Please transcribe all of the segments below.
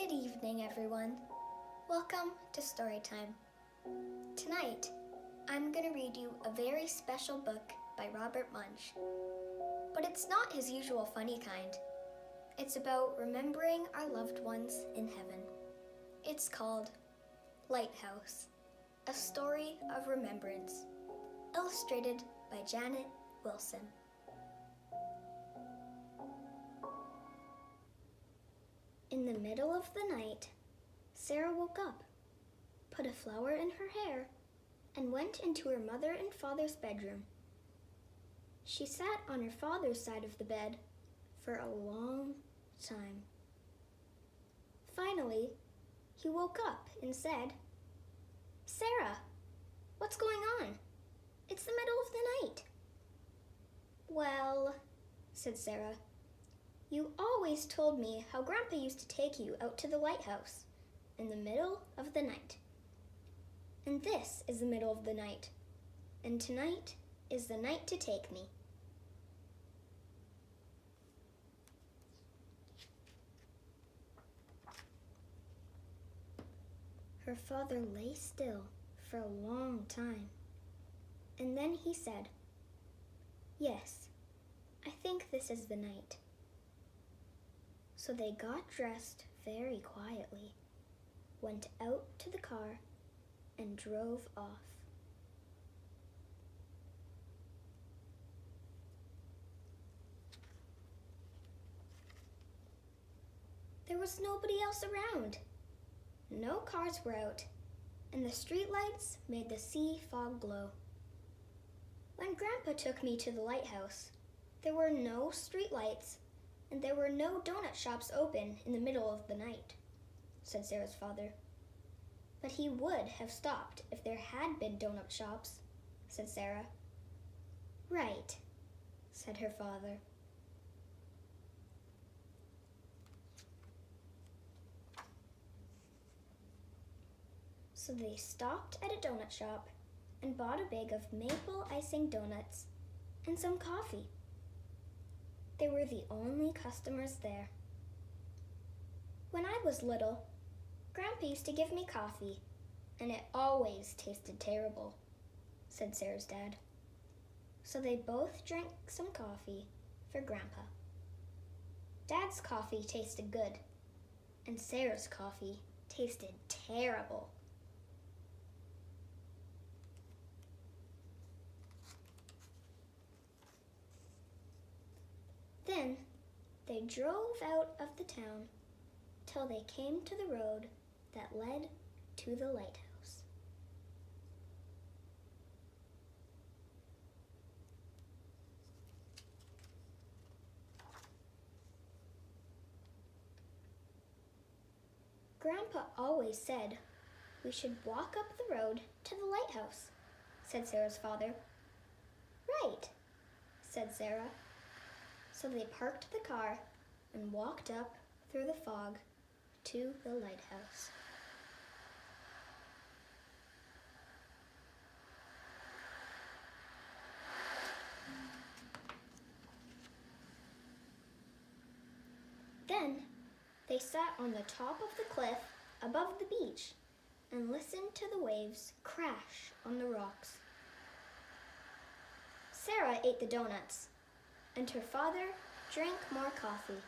Good evening, everyone. Welcome to Storytime. Tonight, I'm going to read you a very special book by Robert Munsch. But it's not his usual funny kind. It's about remembering our loved ones in heaven. It's called Lighthouse, a story of remembrance, illustrated by Janet Wilson. In the middle of the night, Sarah woke up, put a flower in her hair, and went into her mother and father's bedroom. She sat on her father's side of the bed for a long time. Finally, he woke up and said, "Sarah, what's going on? It's the middle of the night." "Well," said Sarah, "you always told me how Grandpa used to take you out to the lighthouse in the middle of the night. And this is the middle of the night, and tonight is the night to take me." Her father lay still for a long time, and then he said, "Yes, I think this is the night." So they got dressed very quietly, went out to the car, and drove off. There was nobody else around. No cars were out, and the streetlights made the sea fog glow. When Grandpa took me to the lighthouse, there were no streetlights, and there were no donut shops open in the middle of the night, said Sarah's father. But he would have stopped if there had been donut shops, said Sarah. Right, said her father. So they stopped at a donut shop and bought a bag of maple icing donuts and some coffee. They were the only customers there. When I was little, Grandpa used to give me coffee, and it always tasted terrible, said Sarah's dad. So they both drank some coffee for Grandpa. Dad's coffee tasted good, and Sarah's coffee tasted terrible. Then they drove out of the town till they came to the road that led to the lighthouse. Grandpa always said we should walk up the road to the lighthouse, said Sarah's father. Right, said Sarah. So they parked the car and walked up through the fog to the lighthouse. Then they sat on the top of the cliff above the beach and listened to the waves crash on the rocks. Sarah ate the donuts, and her father drank more coffee.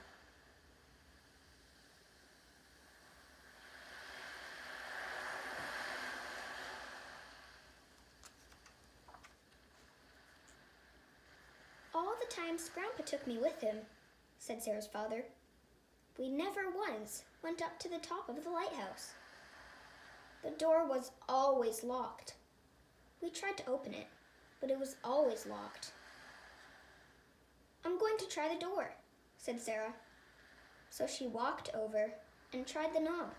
All the times Grandpa took me with him, said Sarah's father, we never once went up to the top of the lighthouse. The door was always locked. We tried to open it, but it was always locked. I'm going to try the door, said Sarah. So she walked over and tried the knob,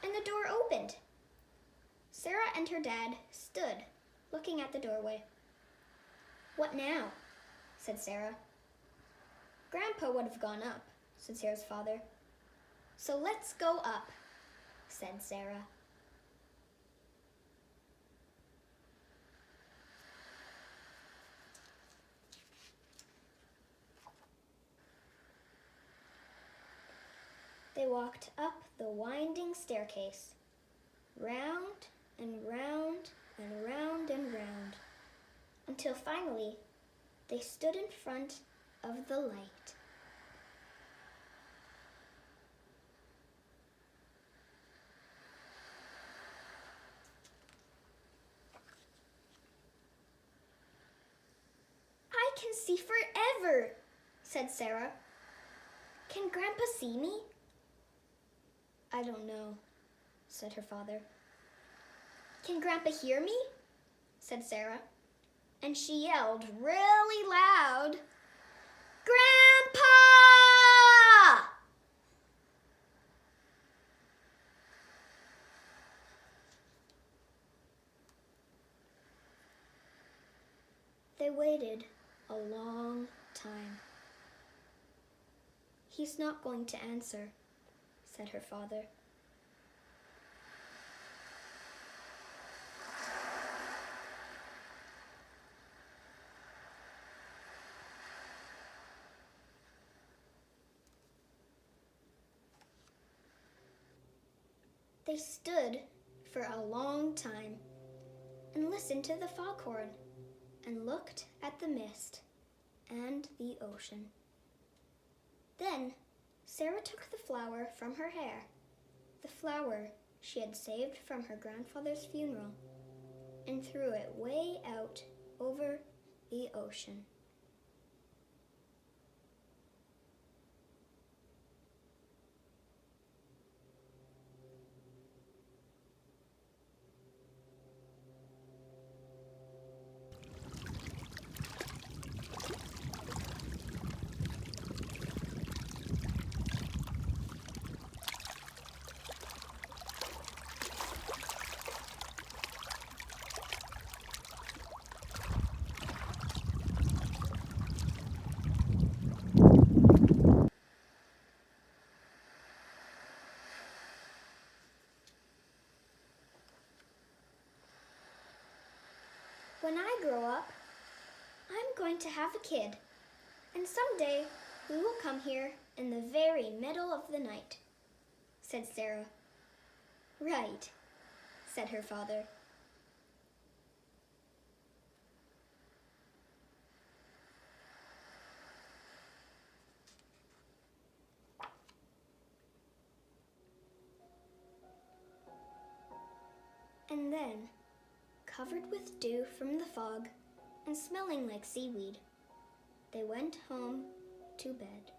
and the door opened. Sarah and her dad stood looking at the doorway. What now? Said Sarah. Grandpa would have gone up, said Sarah's father. So let's go up, said Sarah. They walked up the winding staircase, round and round and round and round, until finally they stood in front of the light. "I can see forever," said Sarah. "Can Grandpa see me?" "I don't know," said her father. "Can Grandpa hear me?" said Sarah. And she yelled really loud, "Grandpa!" They waited a long time. "He's not going to answer," said her father. They stood for a long time and listened to the foghorn and looked at the mist and the ocean. Then Sarah took the flower from her hair, the flower she had saved from her grandfather's funeral, and threw it way out over the ocean. When I grow up, I'm going to have a kid, and someday we will come here in the very middle of the night," said Sarah. "Right," said her father. And then, covered with dew from the fog and smelling like seaweed, they went home to bed.